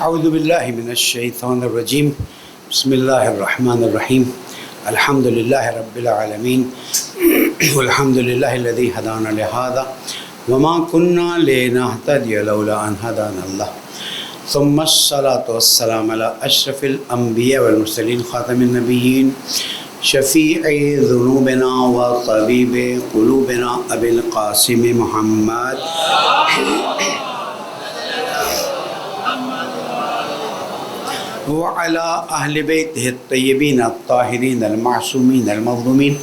اعوذ باللہ من الشیطان الرجیم بسم اللہ الرحمن الرحیم الحمد للہ رب العالمین والحمد للہ الذی ہدانا لہذا وما كنا لنهتدي لولا ان هدانا اللہ ثم الصلاة والسلام علی اشرف الانبیاء والمرسلین خاتم النبیین شفیع ذنوبنا وطبیب قلوبنا ابی القاسم محمد وعلى أهل بيته الطيبين الطاهرين المعصومين المظلومين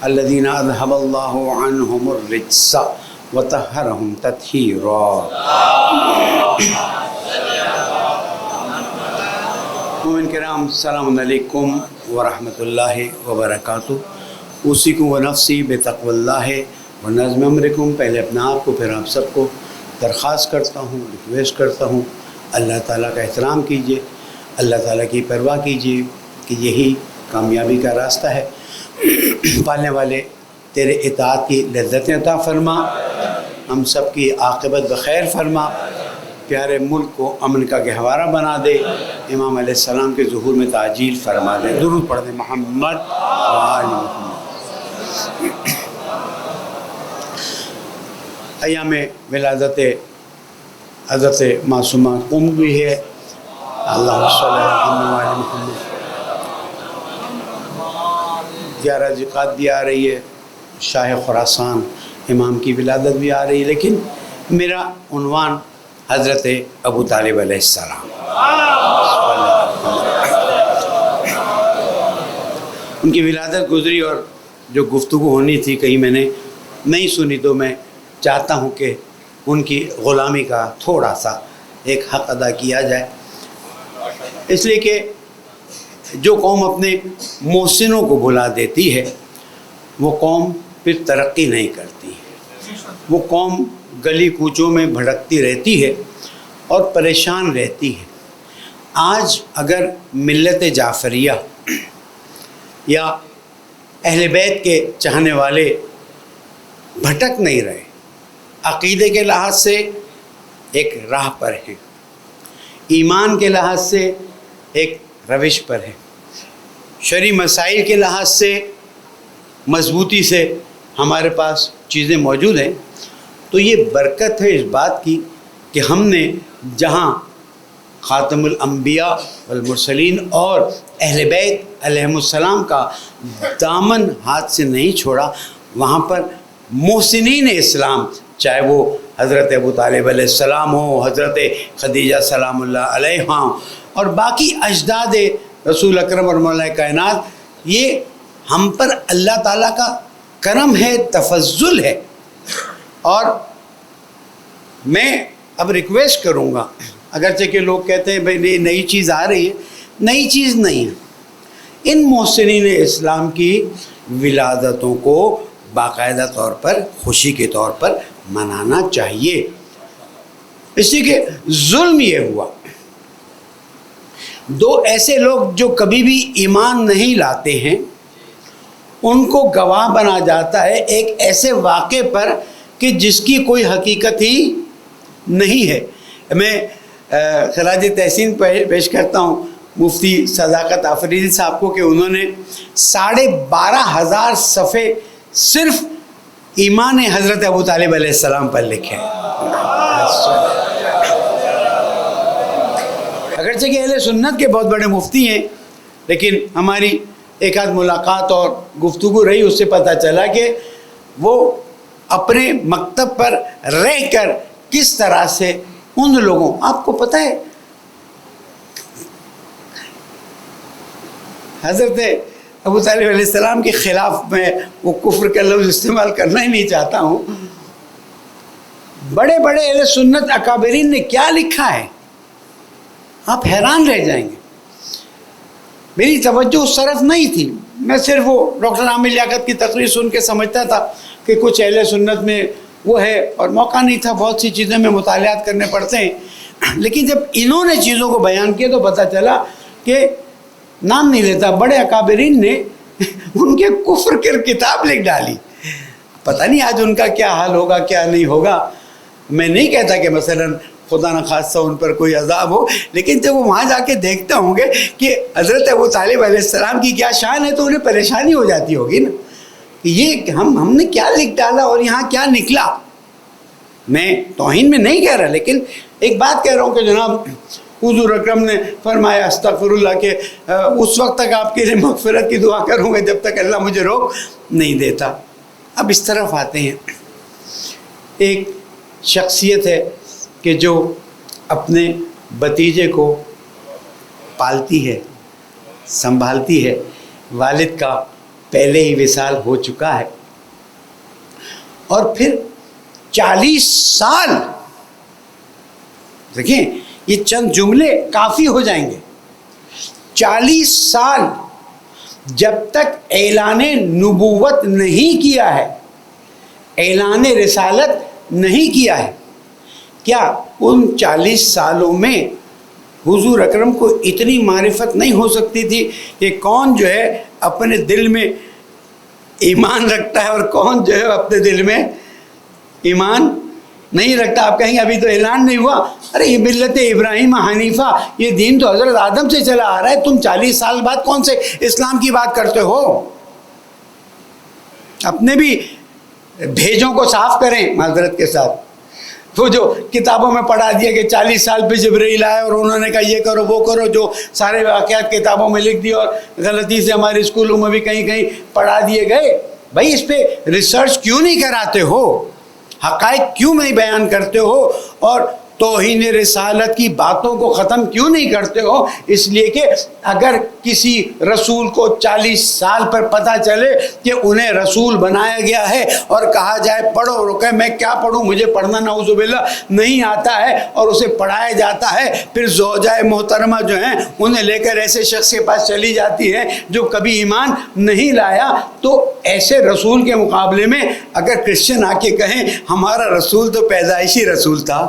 الذين أذهب الله عنهم الرجس وطهرهم تطهيرا. مومن کرام السلام علیکم ورحمۃ اللہ وبرکاتہ. اوصیکم ونفسی بتقوی اللہ ونظم امرکم. پہلے اپنے آپ کو پھر آپ سب کو درخواست کرتا ہوں، ریکویسٹ کرتا ہوں، اللہ تعالیٰ کا احترام کیجیے، اللہ تعالیٰ کی پرواہ کیجیے کہ یہی کامیابی کا راستہ ہے. پالنے والے تیرے اطاعت کی لذتیں عطا فرما، ہم سب کی عاقبت بخیر فرما، پیارے ملک کو امن کا گہوارہ بنا دے، امام علیہ السلام کے ظہور میں تعجیل فرما دے. درود پڑھ دے محمد وآل محمد. ایام ولادت حضرت معصومہ قم بھی ہے. اللہ صلی اللہ علیہ وسلم. 11 ذوالقعدہ بھی آ رہی ہے، شاہ خراسان امام کی ولادت بھی آ رہی ہے، لیکن میرا عنوان حضرت ابو طالب علیہ السلام. ان کی ولادت گزری اور جو گفتگو ہونی تھی کہیں میں نے نہیں سنی، تو میں چاہتا ہوں کہ ان کی غلامی کا تھوڑا سا ایک حق ادا کیا جائے، اس لیے کہ جو قوم اپنے محسنوں کو بھلا دیتی ہے وہ قوم پھر ترقی نہیں کرتی. وہ قوم گلی کوچوں میں بھٹکتی رہتی ہے اور پریشان رہتی ہے. آج اگر ملت جعفریہ یا اہل بیت کے چاہنے والے بھٹک نہیں رہے، عقیدے کے لحاظ سے ایک راہ پر ہیں، ایمان کے لحاظ سے ایک روش پر ہے، شرعی مسائل کے لحاظ سے مضبوطی سے ہمارے پاس چیزیں موجود ہیں، تو یہ برکت ہے اس بات کی کہ ہم نے جہاں خاتم الانبیاء والمرسلین اور اہل بیت علیہم السلام کا دامن ہاتھ سے نہیں چھوڑا، وہاں پر محسنین اسلام، چاہے وہ حضرت ابو طالب علیہ السلام ہو، حضرت خدیجہ سلام اللہ علیہا اور باقی اجداد رسول اکرم اور مولا کائنات، یہ ہم پر اللہ تعالیٰ کا کرم ہے، تفضل ہے. اور میں اب ریکویسٹ کروں گا، اگرچہ کہ لوگ کہتے ہیں بھئی نئی چیز آ رہی ہے، نئی چیز نہیں ہے. ان محسنین اسلام کی ولادتوں کو باقاعدہ طور پر خوشی کے طور پر منانا چاہیے. اس لیے کہ ظلم یہ ہوا، دو ایسے لوگ جو کبھی بھی ایمان نہیں لاتے ہیں ان کو گواہ بنا جاتا ہے ایک ایسے واقعے پر کہ جس کی کوئی حقیقت ہی نہیں ہے. میں خراج تحسین پیش کرتا ہوں مفتی صداقت آفریدی صاحب کو کہ انہوں نے 12,500 صفحے صرف ایمان حضرت ابو طالب علیہ السلام پر لکھے. اگرچہ کہ اہل سنت کے بہت بڑے مفتی ہیں، لیکن ہماری ایک آدھ ملاقات اور گفتگو رہی، اس سے پتہ چلا کہ وہ اپنے مکتب پر رہ کر کس طرح سے ان لوگوں، آپ کو پتہ ہے حضرت ابو طالب علیہ السلام کے خلاف میں وہ کفر کا لفظ استعمال کرنا ہی نہیں چاہتا ہوں، بڑے بڑے اہل سنت اکابرین نے کیا لکھا ہے، آپ حیران رہ جائیں گے. میری توجہ اس طرف نہیں تھی، میں صرف وہ ڈاکٹر عامر لیاقت کی تقریر سن کے سمجھتا تھا کہ کچھ اہل سنت میں وہ ہے، اور موقع نہیں تھا، بہت سی چیزیں میں مطالعات کرنے پڑتے ہیں. لیکن جب انہوں نے چیزوں کو بیان کیا تو پتہ چلا کہ نام نہیں لیتا، بڑے اکابرین نے ان کے کفر کی کتاب لکھ ڈالی. پتہ نہیں آج ان کا کیا حال ہوگا کیا نہیں ہوگا. میں نہیں کہتا کہ مثلا خدا نخواستہ ان پر کوئی عذاب ہو، لیکن جب وہ وہاں جا کے دیکھتے ہوں گے کہ حضرت ابو طالب علیہ السلام کی کیا شان ہے تو انہیں پریشانی ہو جاتی ہوگی نا کہ یہ ہم نے کیا لکھ ڈالا اور یہاں کیا نکلا. میں توہین میں نہیں کہہ رہا، لیکن ایک بات کہہ رہا ہوں کہ جناب حضور اکرم نے فرمایا استغفر اللہ کہ اس وقت تک آپ کے لیے مغفرت کی دعا کروں گا جب تک اللہ مجھے روک نہیں دیتا. اب اس طرف آتے ہیں، ایک شخصیت ہے کہ جو اپنے بھتیجے کو پالتی ہے، سنبھالتی ہے. والد کا پہلے ہی وصال ہو چکا ہے اور پھر 40 سال، دیکھیں یہ چند جملے کافی ہو جائیں گے، 40 سال جب تک اعلان نبوت نہیں کیا ہے، اعلان رسالت نہیں کیا ہے. کیا ان 40 سالوں میں حضور اکرم کو اتنی معرفت نہیں ہو سکتی تھی کہ کون جو ہے اپنے دل میں ایمان رکھتا ہے اور کون جو ہے اپنے دل میں ایمان نہیں رکھتا؟ آپ کہیں گے ابھی تو اعلان نہیں ہوا. ارے یہ ملت ابراہیم حنیفہ، یہ دین تو حضرت آدم سے چلا آ رہا ہے، تم 40 سال بعد کون سے اسلام کی بات کرتے ہو؟ اپنے بھی بھیجوں کو صاف کریں معذرت کے ساتھ. وہ جو کتابوں میں پڑھا دیا کہ 40 سال پہ جبرائیل آئے اور انہوں نے کہا یہ کرو وہ کرو، جو سارے واقعات کتابوں میں لکھ دیے اور غلطی سے ہمارے اسکولوں میں بھی کہیں کہیں پڑھا دیے گئے. بھائی اس پہ ریسرچ کیوں نہیں کراتے ہو؟ حقائق کیوں نہیں بیان کرتے ہو؟ اور توہین رسالت کی باتوں کو ختم کیوں نہیں کرتے ہو؟ اس لیے کہ اگر کسی رسول کو 40 سال پر پتہ چلے کہ انہیں رسول بنایا گیا ہے اور کہا جائے پڑھو، رکے میں کیا پڑھوں، مجھے پڑھنا نعوذ باللہ نہیں آتا ہے، اور اسے پڑھایا جاتا ہے، پھر زوجہ محترمہ جو ہیں انہیں لے کر ایسے شخص کے پاس چلی جاتی ہے جو کبھی ایمان نہیں لایا، تو ایسے رسول کے مقابلے میں اگر کرسچن آ کے کہیں ہمارا رسول تو پیدائشی رسول تھا،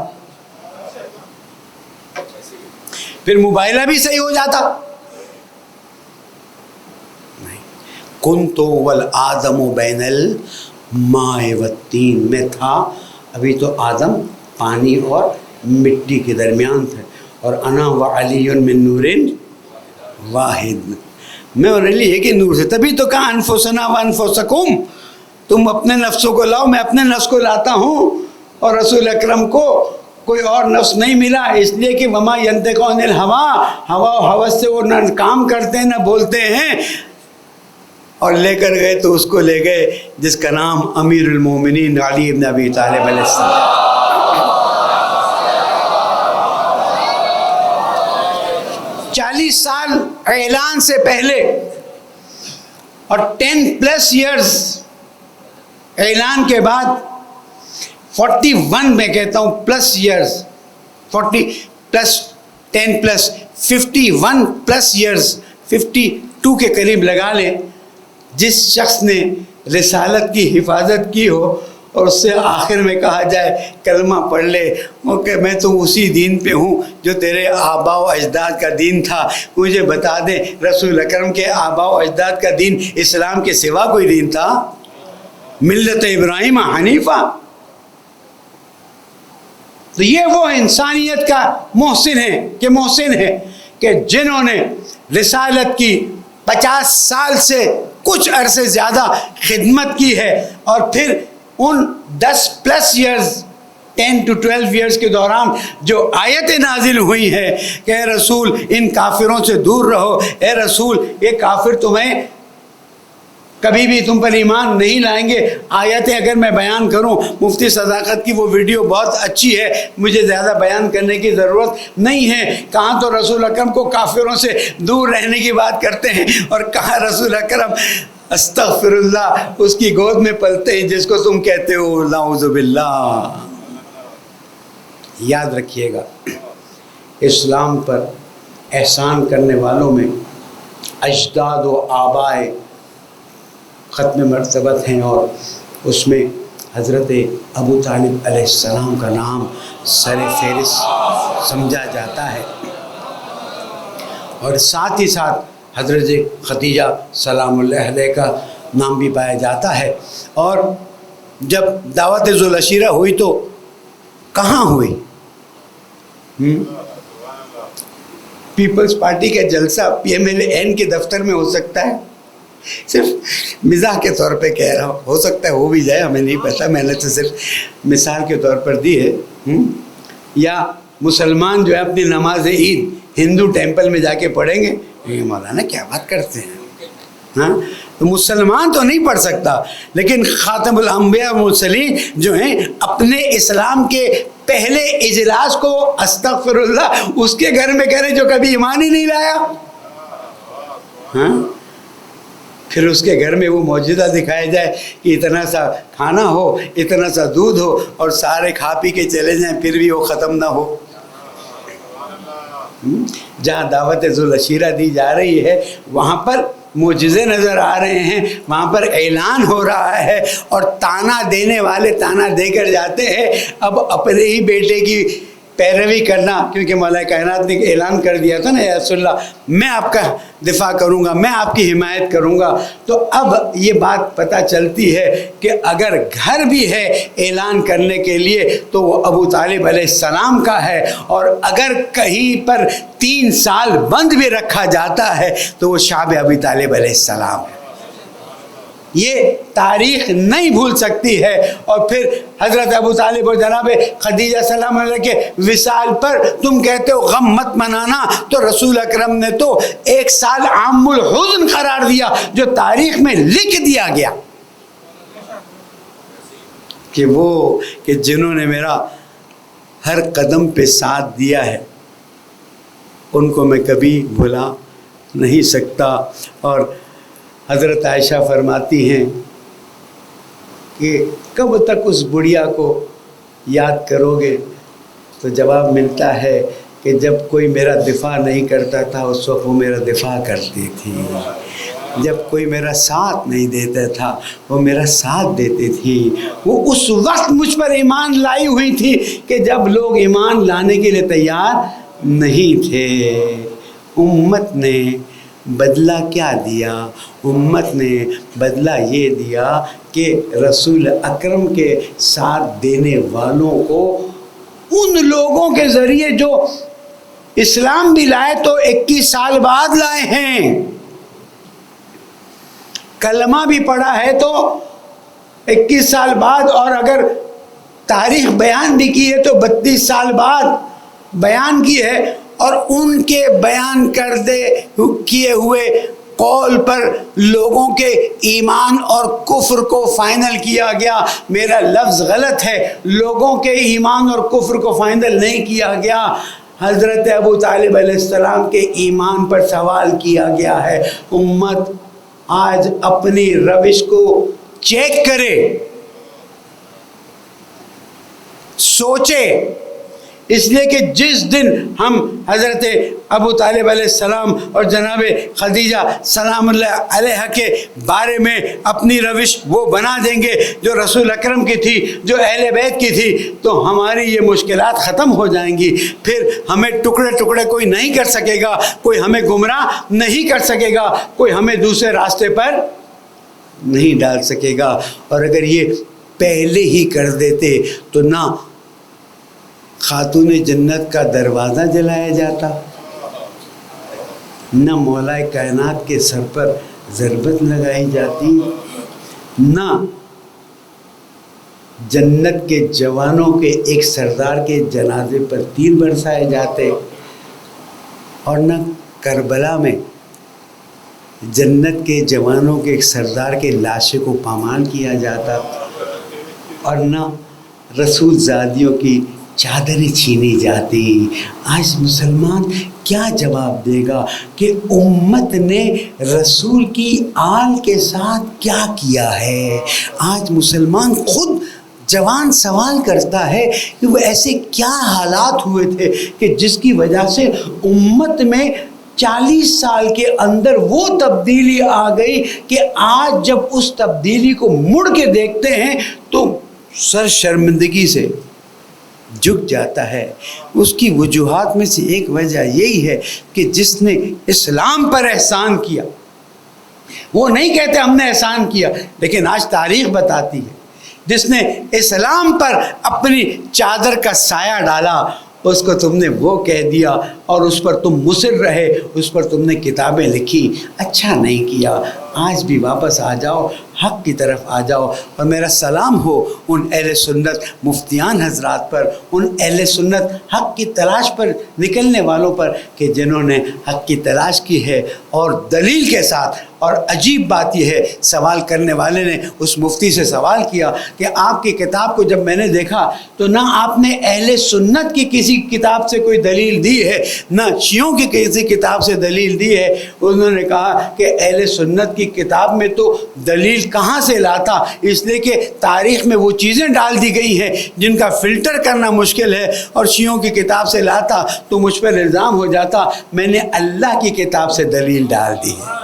پھر موبائلہ بھی صحیح ہو جاتا. نہیں، کنتو والآدم بین الماء والطین، میں تھا ابھی تو آدم پانی اور مٹی کے درمیان تھے، اور انا وعلی من نور واحد، میں اور علی ایک ہی نور سے. تبھی تو کہا انفسنا وانفسکم، تم اپنے نفسوں کو لاؤ، میں اپنے نفس کو لاتا ہوں، اور رسول اکرم کو کوئی اور نفس نہیں ملا، اس لیے کہ وما ینطق عن الہوا، ہوا و ہوس سے وہ نہ کام کرتے ہیں نہ بولتے ہیں. اور لے کر گئے تو اس کو لے گئے جس کا نام امیر المومنین علی بن ابی طالب علیہ السلام. 40 سال اعلان سے پہلے اور 10+ ایئرز اعلان کے بعد، 41 میں کہتا ہوں plus years, 40 plus 10 plus 51 plus years, 52 کے قریب لگا لیں، جس شخص نے رسالت کی حفاظت کی ہو اور اس سے آخر میں کہا جائے کلمہ پڑھ لے کہ میں تو اسی دین پہ ہوں جو تیرے آباء و اجداد کا دین تھا. مجھے بتا دیں رسول اکرم کے آباء و اجداد کا دین اسلام کے سوا کوئی دین تھا؟ ملت ابراہیم حنیفہ. تو یہ وہ انسانیت کا محسن ہے کہ جنہوں نے رسالت کی 50 سال سے کچھ عرصے زیادہ خدمت کی ہے، اور پھر ان 10+ ایئرز 10 to 12 ایئرز کے دوران جو آیتیں نازل ہوئی ہیں کہ اے رسول ان کافروں سے دور رہو، اے رسول یہ کافر تمہیں کبھی بھی تم پر ایمان نہیں لائیں گے. آیتیں اگر میں بیان کروں، مفتی صداقت کی وہ ویڈیو بہت اچھی ہے، مجھے زیادہ بیان کرنے کی ضرورت نہیں ہے. کہاں تو رسول اکرم کو کافروں سے دور رہنے کی بات کرتے ہیں، اور کہاں رسول اکرم استغفر اللہ اس کی گود میں پلتے ہیں جس کو تم کہتے ہو نعوذ باللہ. یاد رکھیے گا، اسلام پر احسان کرنے والوں میں اجداد و آبائے ختم مرتبت ہیں، اور اس میں حضرت ابو طالب علیہ السلام کا نام سر فہرست سمجھا جاتا ہے، اور ساتھ ہی ساتھ حضرت خدیجہ سلام اللہ علیہ کا نام بھی پایا جاتا ہے. اور جب دعوت ذوالعشیرہ ہوئی تو کہاں ہوئی؟ پیپلز پارٹی کا جلسہ PMLN کے دفتر میں ہو سکتا ہے؟ صرف مزاح کے طور پہ کہہ رہا ہوں، ہو سکتا ہے ہو بھی جائے، ہمیں نہیں پتہ، میں نے تو صرف مثال کے طور پر دی ہے۔ یا مسلمان جو ہے اپنی نماز عید ہندو ٹیمپل میں جا کے پڑھیں گے؟ یہ مولانا کیا بات کرتے ہیں؟ ہاں، تو مسلمان تو نہیں پڑھ سکتا، لیکن خاتم الانبیاء والمرسلین جو ہیں اپنے اسلام کے پہلے اجلاس کو استغفر اللہ اس کے گھر میں کریں جو کبھی ایمان ہی نہیں لایا، ہاں، پھر اس کے گھر میں وہ معجزہ دکھایا جائے کہ اتنا سا کھانا ہو، اتنا سا دودھ ہو، اور سارے کھا پی کے چلے جائیں، پھر بھی وہ ختم نہ ہو۔ جہاں دعوت ذوالعشیرہ دی جا رہی ہے وہاں پر معجزے نظر آ رہے ہیں، وہاں پر اعلان ہو رہا ہے، اور تانا دینے والے تانا دے کر جاتے ہیں۔ اب اپنے ہی بیٹے کی پیروی کرنا، کیونکہ مولا کائنات نے اعلان کر دیا تھا نا، یا رسول اللہ میں آپ کا دفاع کروں گا، میں آپ کی حمایت کروں گا، تو اب یہ بات پتہ چلتی ہے کہ اگر گھر بھی ہے اعلان کرنے کے لیے تو وہ ابو طالب علیہ السلام کا ہے، اور اگر کہیں پر 3 سال بند بھی رکھا جاتا ہے تو وہ شعب ابی طالب علیہ السلام ہے۔ یہ تاریخ نہیں بھول سکتی ہے۔ اور پھر حضرت ابو طالب اور جناب خدیجہ سلام علیہ کے وصال پر تم کہتے ہو غم مت منانا، تو رسول اکرم نے تو 1 سال عام الحزن قرار دیا، جو تاریخ میں لکھ دیا گیا کہ وہ کہ جنہوں نے میرا ہر قدم پہ ساتھ دیا ہے ان کو میں کبھی بھلا نہیں سکتا۔ اور حضرت عائشہ فرماتی ہیں کہ کب تک اس بڑھیا کو یاد کرو گے؟ تو جواب ملتا ہے کہ جب کوئی میرا دفاع نہیں کرتا تھا اس وقت وہ میرا دفاع کرتی تھی، جب کوئی میرا ساتھ نہیں دیتا تھا وہ میرا ساتھ دیتی تھی، وہ اس وقت مجھ پر ایمان لائی ہوئی تھی کہ جب لوگ ایمان لانے کے لیے تیار نہیں تھے۔ امت نے بدلہ کیا دیا؟ امت نے بدلہ یہ دیا کہ رسول اکرم کے ساتھ دینے والوں کو ان لوگوں کے ذریعے جو اسلام بھی لائے تو 21 سال بعد لائے ہیں، کلمہ بھی پڑھا ہے تو 21 سال بعد، اور اگر تاریخ بیان بھی کی ہے تو 32 سال بعد بیان کی ہے، اور ان کے بیان کیے ہوئے قول پر لوگوں کے ایمان اور کفر کو فائنل کیا گیا۔ میرا لفظ غلط ہے، لوگوں کے ایمان اور کفر کو فائنل نہیں کیا گیا، حضرت ابو طالب علیہ السلام کے ایمان پر سوال کیا گیا ہے۔ امت آج اپنی روش کو چیک کرے، سوچے، اس لیے کہ جس دن ہم حضرت ابو طالب علیہ السلام اور جناب خدیجہ سلام اللہ علیہ کے بارے میں اپنی روش وہ بنا دیں گے جو رسول اکرم کی تھی، جو اہل بیت کی تھی، تو ہماری یہ مشکلات ختم ہو جائیں گی۔ پھر ہمیں ٹکڑے ٹکڑے کوئی نہیں کر سکے گا، کوئی ہمیں گمراہ نہیں کر سکے گا، کوئی ہمیں دوسرے راستے پر نہیں ڈال سکے گا۔ اور اگر یہ پہلے ہی کر دیتے تو نہ خاتون جنت کا دروازہ جلایا جاتا، نہ مولا کائنات کے سر پر ضربت لگائی جاتی، نہ جنت کے جوانوں کے ایک سردار کے جنازے پر تیر برسائے جاتے، اور نہ کربلا میں جنت کے جوانوں کے ایک سردار کے لاشے کو پامال کیا جاتا، اور نہ رسول زادیوں کی چادریں چھینی جاتی۔ آج مسلمان کیا جواب دے گا کہ امت نے رسول کی آل کے ساتھ کیا کیا ہے؟ آج مسلمان خود جوان سوال کرتا ہے کہ وہ ایسے کیا حالات ہوئے تھے کہ جس کی وجہ سے امت میں 40 سال کے اندر وہ تبدیلی آ گئی کہ آج جب اس تبدیلی کو مڑ کے دیکھتے ہیں تو سر شرمندگی سے جھک جاتا ہے۔ اس کی وجوہات میں سے ایک وجہ یہی ہے کہ جس نے اسلام پر احسان کیا، وہ نہیں کہتے ہم نے احسان کیا، لیکن آج تاریخ بتاتی ہے جس نے اسلام پر اپنی چادر کا سایہ ڈالا اس کو تم نے وہ کہہ دیا اور اس پر تم مصر رہے، اس پر تم نے کتابیں لکھی، اچھا نہیں کیا۔ آج بھی واپس آ جاؤ، حق کی طرف آ جاؤ، اور میرا سلام ہو ان اہل سنت مفتیان حضرات پر، ان اہل سنت حق کی تلاش پر نکلنے والوں پر کہ جنہوں نے حق کی تلاش کی ہے اور دلیل کے ساتھ۔ اور عجیب بات یہ ہے، سوال کرنے والے نے اس مفتی سے سوال کیا کہ آپ کی کتاب کو جب میں نے دیکھا تو نہ آپ نے اہل سنت کی کسی کتاب سے کوئی دلیل دی ہے، نہ شیعوں کی کسی کتاب سے دلیل دی ہے۔ انہوں نے کہا کہ اہل سنت کی کتاب میں تو دلیل کہاں سے لاتا، اس لیے کہ تاریخ میں وہ چیزیں ڈال دی گئی ہیں جن کا فلٹر کرنا مشکل ہے، اور شیعوں کی کتاب سے لاتا تو مجھ پر الزام ہو جاتا۔ میں نے اللہ کی کتاب سے دلیل ڈال دی ہے۔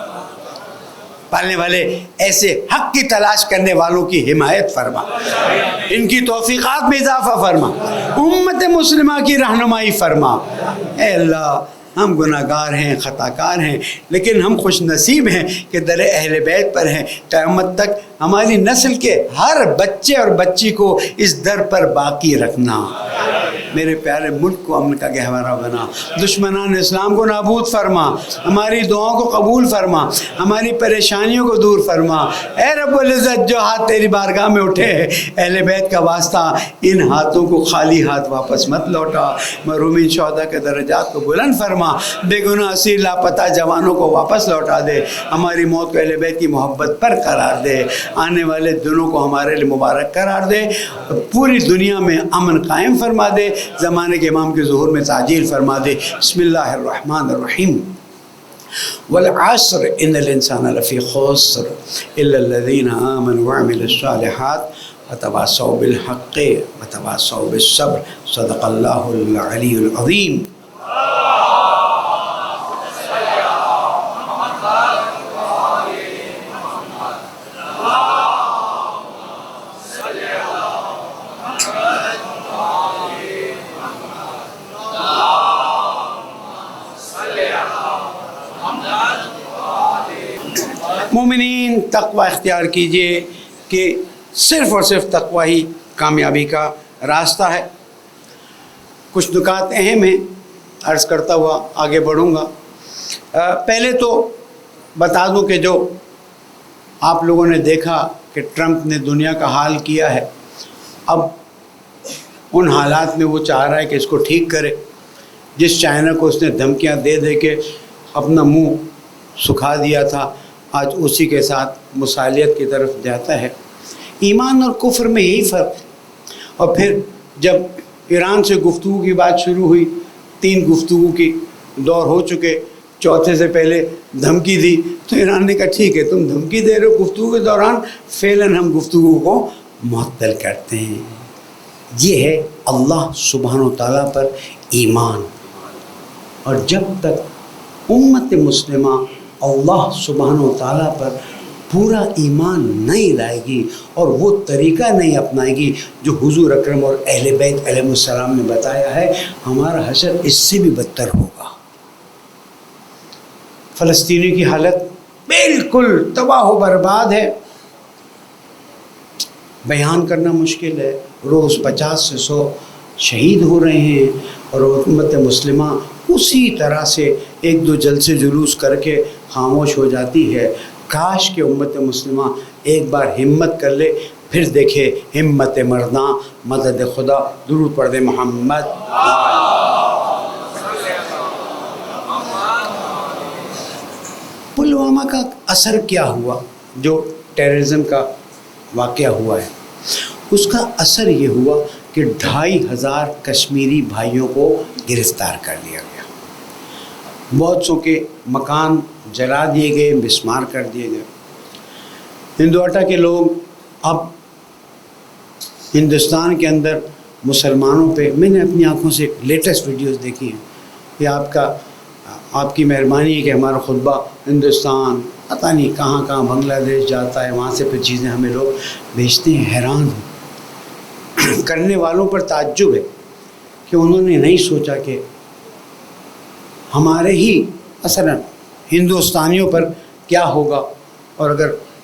پالنے والے ایسے حق کی تلاش کرنے والوں کی حمایت فرما، ان کی توفیقات میں اضافہ فرما، امت مسلمہ کی رہنمائی فرما۔ اے اللہ، ہم گناہ گار ہیں، خطا کار ہیں، لیکن ہم خوش نصیب ہیں کہ در اہل بیت پر ہیں۔ قیامت تک ہماری نسل کے ہر بچے اور بچی کو اس در پر باقی رکھنا۔ میرے پیارے ملک کو امن کا گہوارہ بنا، دشمنان اسلام کو نابود فرما، ہماری دعاؤں کو قبول فرما، ہماری پریشانیوں کو دور فرما۔ اے رب العزت، جو ہاتھ تیری بارگاہ میں اٹھے ہیں اہل بیت کا واسطہ، ان ہاتھوں کو خالی ہاتھ واپس مت لوٹا۔ مرحومین شہداء کے درجات کو بلند فرما، بے گناہ اسیر لاپتہ جوانوں کو واپس لوٹا دے، ہماری موت کو اہل بیت کی محبت پر قرار دے، آنے والے دنوں کو ہمارے لیے مبارک قرار دے، پوری دنیا میں امن قائم فرما دے، زمانے کے امام کے ظہور میں تعجیل فرما دے۔ بسم اللہ الرحمن الرحیم۔ والعصر ان الانسان لفی خسر الا الذین آمنوا وعملوا الصالحات وتواصوا بالحق وتواصوا بالصبر، صدق اللہ العلی العظیم۔ مومنین، تقوی اختیار کیجئے کہ صرف اور صرف تقوی ہی کامیابی کا راستہ ہے۔ کچھ نکات اہم ہیں، عرض کرتا ہوا آگے بڑھوں گا۔ پہلے تو بتا دوں کہ جو آپ لوگوں نے دیکھا کہ ٹرمپ نے دنیا کا حال کیا ہے، اب ان حالات میں وہ چاہ رہا ہے کہ اس کو ٹھیک کرے۔ جس چائنا کو اس نے دھمکیاں دے دے کے اپنا منہ سکھا دیا تھا، آج اسی کے ساتھ مصالحت کی طرف جاتا ہے۔ ایمان اور کفر میں یہی فرق ہے۔ اور پھر جب ایران سے گفتگو کی بات شروع ہوئی، 3 گفتگو کی دور ہو چکے، چوتھے سے پہلے دھمکی دی تو ایران نے کہا ٹھیک ہے، تم دھمکی دے رہے ہو گفتگو کے دوران، فعلاً ہم گفتگو کو معطل کرتے ہیں۔ یہ ہے اللہ سبحانہ و تعالیٰ پر ایمان۔ اور جب تک امت مسلمہ اللہ سبحانہ و تعالیٰ پر پورا ایمان نہیں لائے گی اور وہ طریقہ نہیں اپنائے گی جو حضور اکرم اور اہل بیت علیہ السلام نے بتایا ہے، ہمارا حشر اس سے بھی بدتر ہوگا۔ فلسطینی کی حالت بالکل تباہ و برباد ہے، بیان کرنا مشکل ہے۔ روز 50 سے 100 شہید ہو رہے ہیں، اور امت مسلمہ اسی طرح سے 1-2 جلسے جلوس کر کے خاموش ہو جاتی ہے۔ کاش کہ امت مسلمہ ایک بار ہمت کر لے، پھر دیکھے ہمت مرداں، مدد خدا، درود پڑھ دے محمد۔ پلوامہ کا اثر کیا ہوا؟ جو ٹیررزم کا واقعہ ہوا ہے، اس کا اثر یہ ہوا کہ 2500 کشمیری بھائیوں کو گرفتار کر لیا گیا، بہت سو کے مکان جلا دیے گئے، مسمار کر دیے گئے۔ ہندواٹا کے لوگ اب ہندوستان کے اندر مسلمانوں پہ، میں نے اپنی آنکھوں سے لیٹسٹ ویڈیوز دیکھی ہیں، یہ آپ کی مہربانی ہے کہ ہمارا خطبہ ہندوستان پتہ نہیں کہاں کہاں بنگلہ دیش جاتا ہے، وہاں سے پھر چیزیں ہمیں لوگ بھیجتے ہیں۔ حیران کرنے والوں پر تعجب ہے کہ انہوں نے نہیں سوچا کہ ہمارے ہی مثلاً ہندوستانیوں پر کیا ہوگا، اور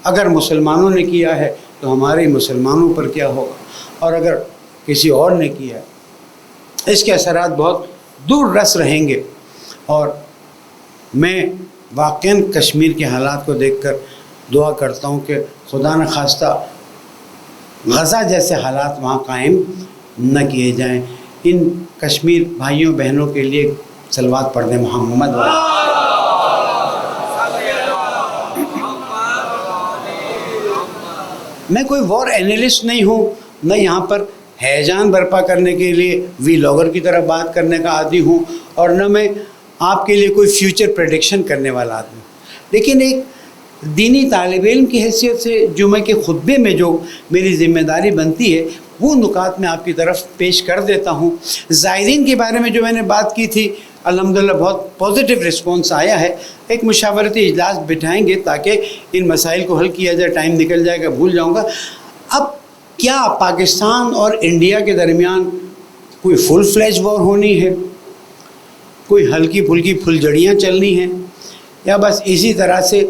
اگر مسلمانوں نے کیا ہے تو ہمارے مسلمانوں پر کیا ہوگا، اور اگر کسی اور نے کیا ہے۔ اس کے اثرات بہت دور رس رہیں گے. اور میں واقعاً کشمیر کے حالات کو دیکھ کر دعا کرتا ہوں کہ خدا نہ خواستہ غزہ جیسے حالات وہاں قائم نہ کیے جائیں. ان کشمیر بھائیوں بہنوں کے لیے صلوات پڑھ دیں محمد والے. میں کوئی وار اینالسٹ نہیں ہوں، نہ یہاں پر ہیجان برپا کرنے کے لیے وی لاگر کی طرح بات کرنے کا عادی ہوں، اور نہ میں آپ کے لیے کوئی فیوچر پریڈکشن کرنے والا آدمی. لیکن ایک دینی طالب علم کی حیثیت سے جمعہ کے خطبے میں جو میری ذمہ داری بنتی ہے وہ نکات میں آپ کی طرف پیش کر دیتا ہوں. زائرین کے بارے میں جو میں نے بات کی تھی الحمدللہ بہت پازیٹیو رسپانس آیا ہے. ایک مشاورتی اجلاس بٹھائیں گے تاکہ ان مسائل کو حل کیا جائے. ٹائم نکل جائے گا، بھول جاؤں گا. اب کیا پاکستان اور انڈیا کے درمیان کوئی فل فلیج وار ہونی ہے، کوئی ہلکی پھلکی پھلجڑیاں چلنی ہیں، یا بس اسی طرح سے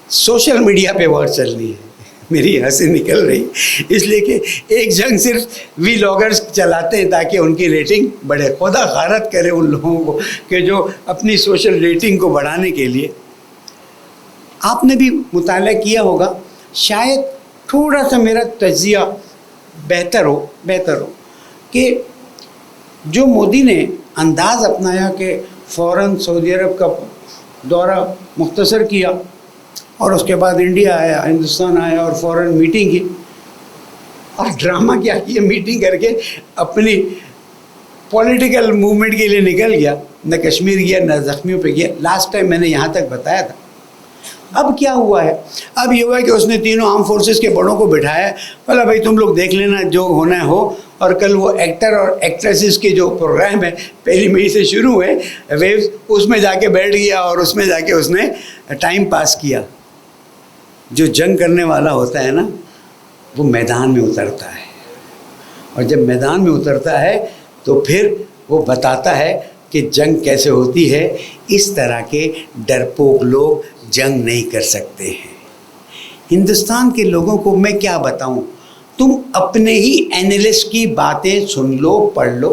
سوشل میڈیا پہ وار چلنی ہے؟ میری ہنسی نکل رہی اس لیے کہ ایک جنگ صرف وی لاگرز چلاتے ہیں تاکہ ان کی ریٹنگ بڑھے. خدا غارت کرے ان لوگوں کو کہ جو اپنی سوشل ریٹنگ کو بڑھانے کے لیے. آپ نے بھی مطالعہ کیا ہوگا، شاید تھوڑا سا میرا تجزیہ بہتر ہو کہ جو مودی نے انداز اپنایا کہ فوراً سعودی عرب کا دورہ مختصر کیا اور اس کے بعد انڈیا آیا، ہندوستان آیا اور فوراً میٹنگ کی، اور ڈرامہ کیا کیا میٹنگ کر کے اپنی پولیٹیکل موومنٹ کے لیے نکل گیا. نہ کشمیر گیا نہ زخمیوں پہ گیا. لاسٹ ٹائم میں نے یہاں تک بتایا تھا. اب کیا ہوا ہے؟ اب یہ ہوا ہے کہ اس نے تینوں آرم فورسز کے بڑوں کو بٹھایا، بولا بھائی تم لوگ دیکھ لینا جو ہونا ہے ہو. اور کل وہ ایکٹر اور ایکٹریسز کے جو پروگرام ہے 1 مئی سے شروع ہوئے ویوز، اس میں جا کے بیٹھ گیا اور اس میں جا کے اس نے ٹائم پاس کیا. جو جنگ کرنے والا ہوتا ہے نا وہ میدان میں اترتا ہے، اور جب میدان میں اترتا ہے تو پھر وہ بتاتا ہے کہ جنگ کیسے ہوتی ہے. اس طرح کے ڈرپوک لوگ جنگ نہیں کر سکتے ہیں. ہندوستان کے لوگوں کو میں کیا بتاؤں، تم اپنے ہی اینالسٹ کی باتیں سن لو، پڑھ لو.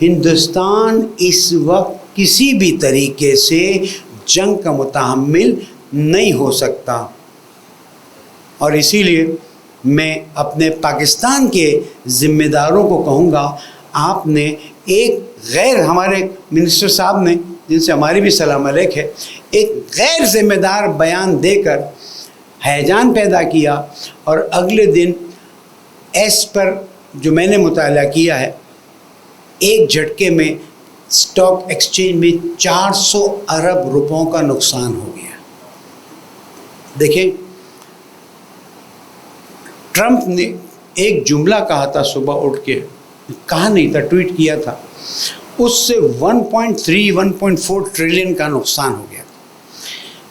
ہندوستان اس وقت کسی بھی طریقے سے جنگ کا متحمل نہیں ہو سکتا، اور اسی لیے میں اپنے پاکستان کے ذمہ داروں کو کہوں گا، آپ نے ایک ہمارے منسٹر صاحب نے، جن سے ہماری بھی سلام علیک ہے، ایک غیر ذمہ دار بیان دے کر ہیجان پیدا کیا، اور اگلے دن ایس پر جو میں نے مطالعہ کیا ہے، ایک جھٹکے میں اسٹاک ایکسچینج میں 400 ارب روپوں کا نقصان ہو گیا. دیکھیں، ٹرمپ نے ایک جملہ کہا تھا صبح اٹھ کے، کہا نہیں تھا، ٹویٹ کیا تھا، اس سے 1.4 ٹریلین کا نقصان ہو گیا.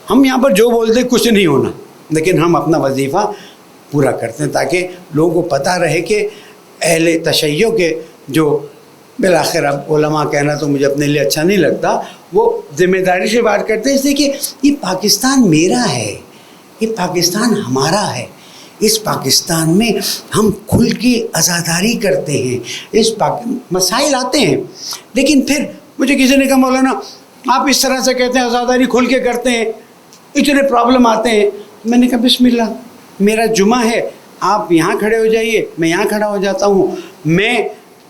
ہم یہاں پر جو بولتے کچھ نہیں ہونا، لیکن ہم اپنا وظیفہ پورا کرتے ہیں تاکہ لوگوں کو پتہ رہے کہ اہل تشیع کے جو بالآخر اب علماء کہنا تو مجھے اپنے لیے اچھا نہیں لگتا، وہ ذمہ داری سے بات کرتے ہیں، اس لیے کہ یہ پاکستان میرا ہے، یہ پاکستان ہمارا ہے. اس پاکستان میں ہم کھل کے عزاداری کرتے ہیں. مسائل آتے ہیں، لیکن پھر مجھے کسی نے کہا مولانا آپ اس طرح سے کہتے ہیں عزاداری کھل کے کرتے ہیں، اتنے پرابلم آتے ہیں. میں نے کہا بسم اللہ، میرا جمعہ ہے، آپ یہاں کھڑے ہو جائیے، میں یہاں کھڑا ہو جاتا ہوں، میں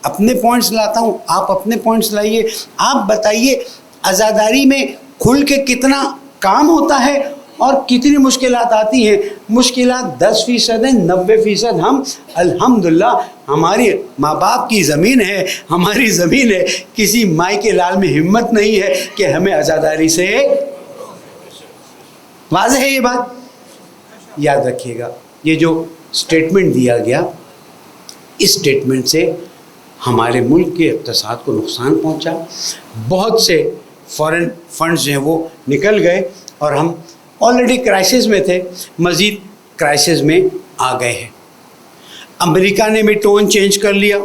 اپنے پوائنٹس لاتا ہوں، آپ اپنے پوائنٹس لائیے. آپ بتائیے عزاداری میں کھل کے کتنا کام ہوتا ہے اور کتنی مشکلات آتی ہیں. مشکلات 10% ہیں، 90% ہم الحمدللہ ہماری ماں باپ کی زمین ہے، ہماری زمین ہے. کسی مائی کے لال میں ہمت نہیں ہے کہ ہمیں عزاداری سے، واضح ہے یہ بات. یاد رکھیے گا، یہ جو سٹیٹمنٹ دیا گیا، اس سٹیٹمنٹ سے ہمارے ملک کے اقتصاد کو نقصان پہنچا. بہت سے فورن فنڈز جو ہیں وہ نکل گئے، اور ہم آلریڈی کرائسس میں تھے، مزید کرائسس میں آ گئے ہیں. امریکہ نے بھی ٹون چینج کر لیا.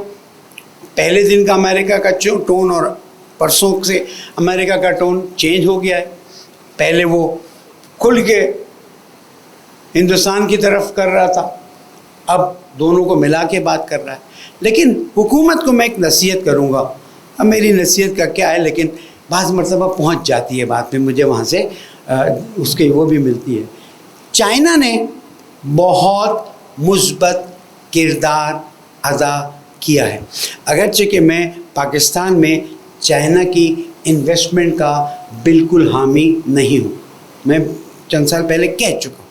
پہلے دن کا امریکہ کا ٹون اور پرسوں سے امریکہ کا ٹون چینج ہو گیا ہے. پہلے وہ کھل کے ہندوستان کی طرف کر رہا تھا، اب دونوں کو ملا کے بات کر رہا ہے. لیکن حکومت کو میں ایک نصیحت کروں گا. اب میری نصیحت کا کیا ہے، لیکن بعض مرتبہ پہنچ جاتی ہے بات میں، مجھے وہاں سے اس کی وہ بھی ملتی ہے. چائنا نے بہت مثبت کردار ادا کیا ہے، اگرچہ کہ میں پاکستان میں چائنا کی انویسٹمنٹ کا بالکل حامی نہیں ہوں. میں چند سال پہلے کہہ چکا ہوں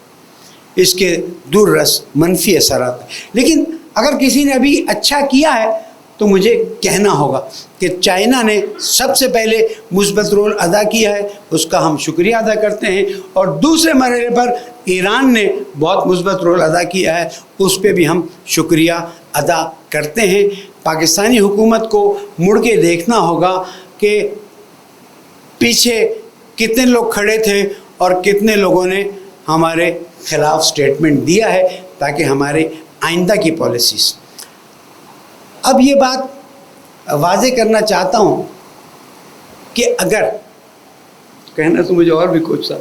اس کے دور رس منفی اثرات ہیں. لیکن اگر کسی نے ابھی اچھا کیا ہے تو مجھے کہنا ہوگا کہ چائنا نے سب سے پہلے مثبت رول ادا کیا ہے، اس کا ہم شکریہ ادا کرتے ہیں. اور دوسرے مرحلے پر ایران نے بہت مثبت رول ادا کیا ہے، اس پہ بھی ہم شکریہ ادا کرتے ہیں. پاکستانی حکومت کو مڑ کے دیکھنا ہوگا کہ پیچھے کتنے لوگ کھڑے تھے اور کتنے لوگوں نے ہمارے خلاف سٹیٹمنٹ دیا ہے، تاکہ ہمارے آئندہ کی پالیسیز. اب یہ بات واضح کرنا چاہتا ہوں کہ اگر کہنا تو مجھے اور بھی کچھ تھا،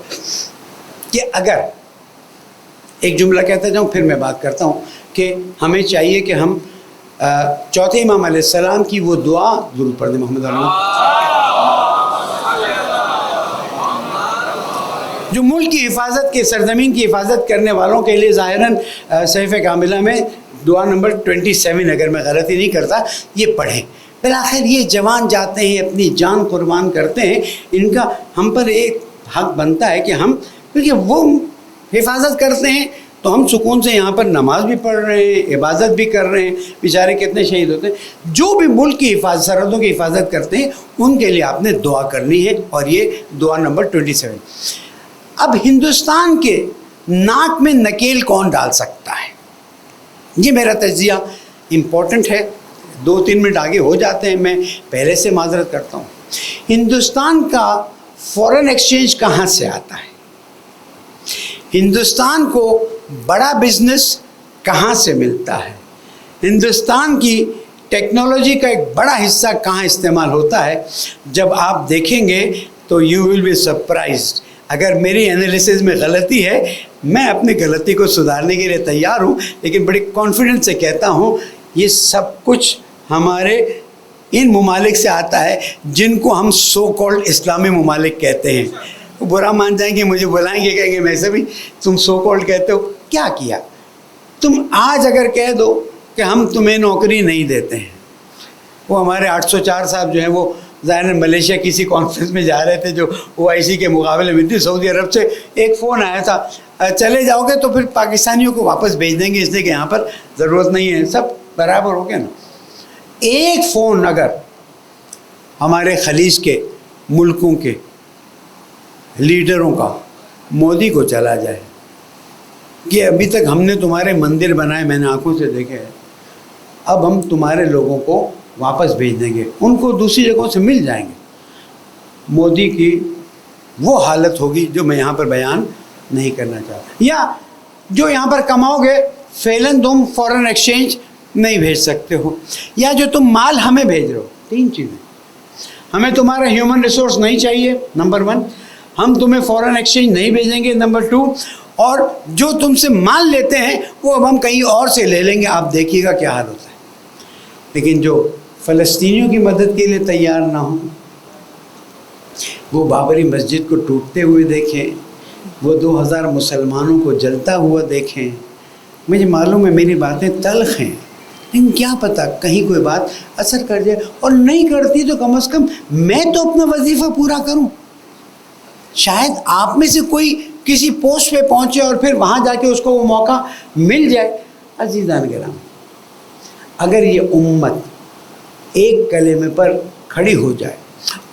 کہ اگر ایک جملہ کہتا جاؤں پھر میں بات کرتا ہوں کہ ہمیں چاہیے کہ ہم چوتھے امام علیہ السلام کی وہ دعا ضرور پڑھ دیں. محمد جو ملک کی حفاظت کے، سرزمین کی حفاظت کرنے والوں کے لیے ظاہراً صحیفہ کاملہ میں دعا نمبر 27 اگر میں غلطی نہیں کرتا یہ پڑھیں. بالآخر یہ جوان جاتے ہیں، اپنی جان قربان کرتے ہیں، ان کا ہم پر ایک حق بنتا ہے کہ ہم، کیونکہ وہ حفاظت کرتے ہیں تو ہم سکون سے یہاں پر نماز بھی پڑھ رہے ہیں، عبادت بھی کر رہے ہیں. بیچارے کتنے شہید ہوتے ہیں. جو بھی ملک کی حفاظت، سرحدوں کی حفاظت کرتے ہیں، ان کے لیے آپ نے دعا کرنی ہے، اور یہ دعا نمبر 27. اب ہندوستان کے ناک میں نکیل کون ڈال سکتا ہے؟ یہ میرا تجزیہ امپورٹنٹ ہے. 2-3 منٹ آگے ہو جاتے ہیں، میں پہلے سے معذرت کرتا ہوں. ہندوستان کا فورن ایکسچینج کہاں سے آتا ہے؟ ہندوستان کو بڑا بزنس کہاں سے ملتا ہے؟ ہندوستان کی ٹیکنالوجی کا ایک بڑا حصہ کہاں استعمال ہوتا ہے؟ جب آپ دیکھیں گے تو یو ول بی سرپرائزڈ. اگر میری انالیسز میں غلطی ہے، میں اپنی غلطی کو سدھارنے کے لیے تیار ہوں، لیکن بڑی کانفیڈنس سے کہتا ہوں یہ سب کچھ ہمارے ان ممالک سے آتا ہے جن کو ہم سو کالڈ اسلامی ممالک کہتے ہیں. وہ برا مان جائیں گے، مجھے بلائیں گے، کہیں گے میں سے بھی تم سو کالڈ کہتے ہو. کیا کیا تم؟ آج اگر کہہ دو کہ ہم تمہیں نوکری نہیں دیتے ہیں. وہ ہمارے 804 صاحب جو ہیں وہ ظاہراً ملیشیا کسی کانفرنس میں جا رہے تھے جو OIC کے مقابلے میں تھی. سعودی عرب سے ایک فون آیا تھا، چلے جاؤ گے تو پھر پاکستانیوں کو واپس بھیج دیں گے، اس لیے کہ یہاں پر ضرورت نہیں ہے. سب برابر ہو گیا نا. ایک فون اگر ہمارے خلیج کے ملکوں کے لیڈروں کا مودی کو چلا جائے کہ ابھی تک ہم نے تمہارے مندر بنائے، میں نے آنکھوں سے دیکھے ہیں، اب ہم تمہارے لوگوں کو واپس بھیج دیں گے، ان کو دوسری جگہوں سے مل جائیں گے. مودی کی وہ حالت ہوگی جو میں یہاں پر بیان نہیں کرنا چاہتا. یا جو یہاں پر کماؤ گے فعلاً تم فورن ایکسچینج نہیں بھیج سکتے ہو، یا جو تم مال ہمیں بھیج رہے ہو. 3 چیزیں. ہمیں تمہارا ہیومن ریسورس نہیں چاہیے، نمبر 1. ہم تمہیں فورن ایکسچینج نہیں بھیجیں گے، نمبر 2. اور جو تم سے مال لیتے ہیں وہ اب ہم کہیں اور سے لے لیں گے. آپ دیکھیے گا کیا حال ہوتا ہے. لیکن جو فلسطینیوں کی مدد کے لیے تیار نہ ہوں، وہ بابری مسجد کو ٹوٹتے ہوئے دیکھیں، وہ 2000 مسلمانوں کو جلتا ہوا دیکھیں. مجھے معلوم ہے میری باتیں تلخ ہیں، لیکن کیا پتہ کہیں کوئی بات اثر کر جائے، اور نہیں کرتی تو کم از کم میں تو اپنا وظیفہ پورا کروں. شاید آپ میں سے کوئی کسی پوسٹ پہ پہنچے اور پھر وہاں جا کے اس کو وہ موقع مل جائے. عزیزان کرام، اگر یہ امت ایک کلمے پر کھڑی ہو جائے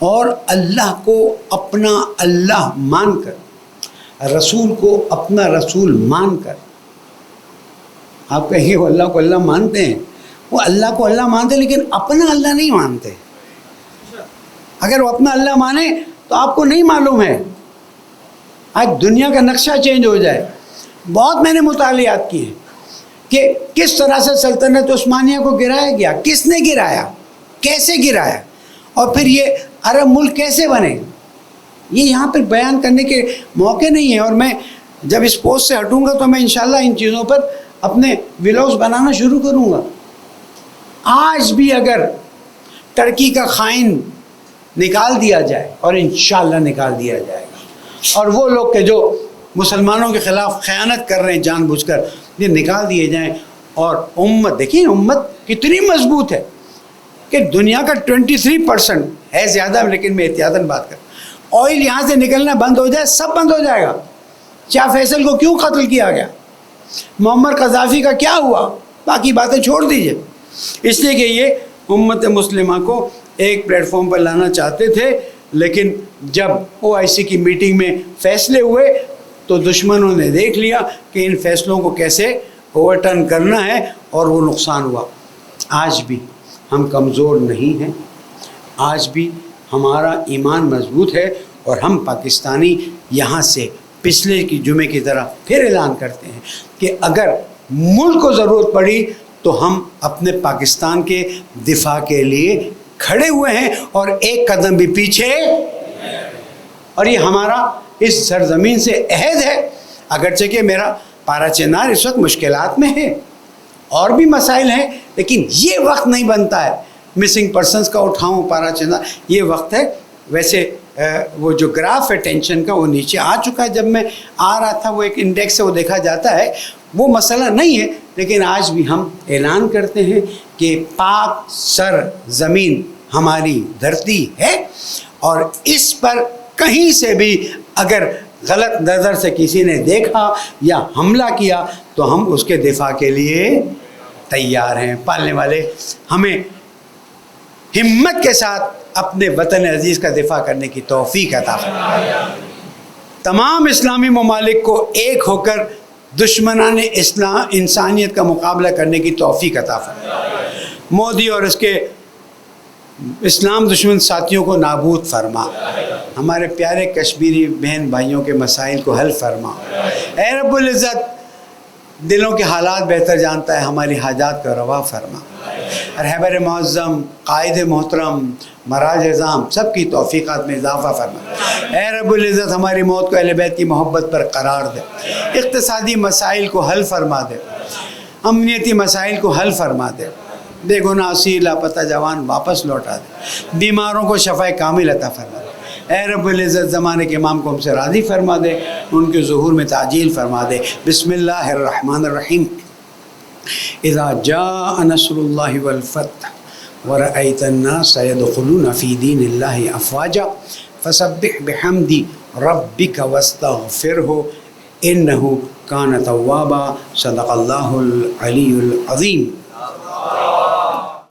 اور اللہ کو اپنا اللہ مان کر، رسول کو اپنا رسول مان کر، آپ کہیں گے وہ اللہ کو اللہ مانتے ہیں، وہ اللہ کو اللہ مانتے لیکن اپنا اللہ نہیں مانتے. اگر وہ اپنا اللہ مانے تو آپ کو نہیں معلوم ہے آج دنیا کا نقشہ چینج ہو جائے. بہت میں نے مطالعات کیے ہیں کہ کس طرح سے سلطنت عثمانیہ کو گرایا گیا، کس نے گرایا، کیسے گرایا، اور پھر یہ عرب ملک کیسے بنے. یہ یہاں پہ بیان کرنے کے موقع نہیں ہے، اور میں جب اس پوسٹ سے ہٹوں گا تو میں انشاءاللہ ان چیزوں پر اپنے ولاگز بنانا شروع کروں گا. آج بھی اگر ترکی کا خائن نکال دیا جائے، اور انشاءاللہ نکال دیا جائے گا، اور وہ لوگ کہ جو مسلمانوں کے خلاف خیانت کر رہے ہیں جان بوجھ کر، یہ نکال دیے جائیں، اور امت دیکھیں امت کتنی مضبوط ہے کہ دنیا کا 23% ہے زیادہ، لیکن میں احتیاطاً بات کر، آئل یہاں سے نکلنا بند ہو جائے سب بند ہو جائے گا. شاہ فیصل کو کیوں قتل کیا گیا، معمر قذافی کا کیا ہوا، باقی باتیں چھوڑ دیجئے. اس لیے کہ یہ امت مسلمہ کو ایک پلیٹ فارم پر لانا چاہتے تھے، لیکن جب OIC کی میٹنگ میں فیصلے ہوئے تو دشمنوں نے دیکھ لیا کہ ان فیصلوں کو کیسے اوور ٹرن کرنا ہے، اور وہ نقصان ہوا. آج بھی ہم کمزور نہیں ہیں، آج بھی ہمارا ایمان مضبوط ہے، اور ہم پاکستانی یہاں سے پچھلے کی جمعے کی طرح پھر اعلان کرتے ہیں کہ اگر ملک کو ضرورت پڑی تو ہم اپنے پاکستان کے دفاع کے لیے کھڑے ہوئے ہیں، اور ایک قدم بھی پیچھے. اور یہ ہمارا اس سرزمین سے عہد ہے، اگرچہ کہ میرا پارا چنار اس وقت مشکلات میں ہے، اور بھی مسائل ہیں، لیکن یہ وقت نہیں بنتا ہے مسنگ پرسنز کا اٹھاؤں پارا چنار. یہ وقت ہے. ویسے وہ جو گراف ہے ٹینشن کا وہ نیچے آ چکا ہے، جب میں آ رہا تھا وہ ایک انڈیکس سے وہ دیکھا جاتا ہے، وہ مسئلہ نہیں ہے. لیکن آج بھی ہم اعلان کرتے ہیں کہ پاک سر زمین ہماری دھرتی ہے، اور اس پر کہیں سے بھی اگر غلط نظر سے کسی نے دیکھا یا حملہ کیا تو ہم اس کے دفاع کے لیے تیار ہیں. پالنے والے ہمیں ہمت کے ساتھ اپنے وطن عزیز کا دفاع کرنے کی توفیق عطا فرمائے. تمام اسلامی ممالک کو ایک ہو کر دشمنان انسانیت کا مقابلہ کرنے کی توفیق عطا فرمائے. مودی اور اس کے اسلام دشمن ساتھیوں کو نابود فرما. ہمارے پیارے کشمیری بہن بھائیوں کے مسائل کو حل فرما. اے رب العزت دلوں کے حالات بہتر جانتا ہے، ہماری حاجات کو روا فرما. رہبر معظم، قائد محترم، مراج اعظام سب کی توفیقات میں اضافہ فرما. اے رب العزت ہماری موت کو اہل بیت کی محبت پر قرار دے. اقتصادی مسائل کو حل فرما دے، امنیتی مسائل کو حل فرما دے. بے گناہ اسیر لاپتہ جوان واپس لوٹا دے. بیماروں کو شفا کامل عطا فرما دے. اے رب العزت زمانے کے امام کو ہم سے راضی فرما دے، ان کے ظہور میں تعجیل فرما دے. بسم اللہ الرحمن الرحیم. اذا جاء نصر اللہ والفتح ورأیت الناس يدخلون فی دین اللہ افواجا فسبح بحمد ربک واستغفرہ انہ کان توابا. صدق اللہ العلی العظیم.